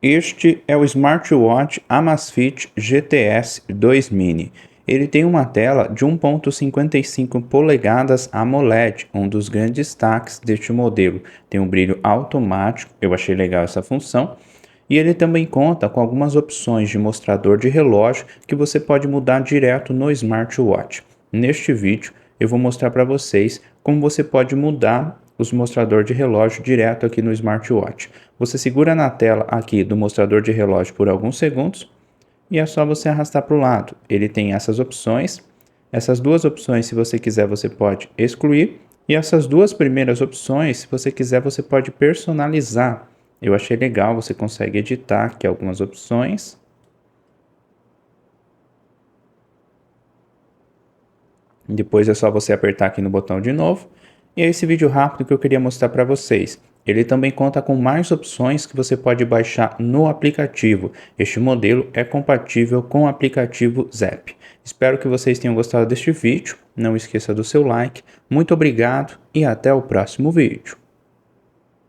Este é o smartwatch Amazfit GTS 2 Mini. Ele tem uma tela de 1,55 polegadas AMOLED, um dos grandes destaques deste modelo. Tem um brilho automático, eu achei legal essa função. E ele também conta com algumas opções de mostrador de relógio que você pode mudar direto no smartwatch. Neste vídeo eu vou mostrar para vocês como você pode mudar os mostrador de relógio direto aqui no smartwatch. Você segura na tela aqui do mostrador de relógio por alguns segundos e é só você arrastar para o lado. Ele tem essas opções. Essas duas opções, se você quiser, você pode excluir. E essas duas primeiras opções, se você quiser, você pode personalizar. Eu achei legal, você consegue editar aqui algumas opções. Depois é só você apertar aqui no botão de novo. E é esse vídeo rápido que eu queria mostrar para vocês. Ele também conta com mais opções que você pode baixar no aplicativo. Este modelo é compatível com o aplicativo Zepp. Espero que vocês tenham gostado deste vídeo. Não esqueça do seu like. Muito obrigado e até o próximo vídeo.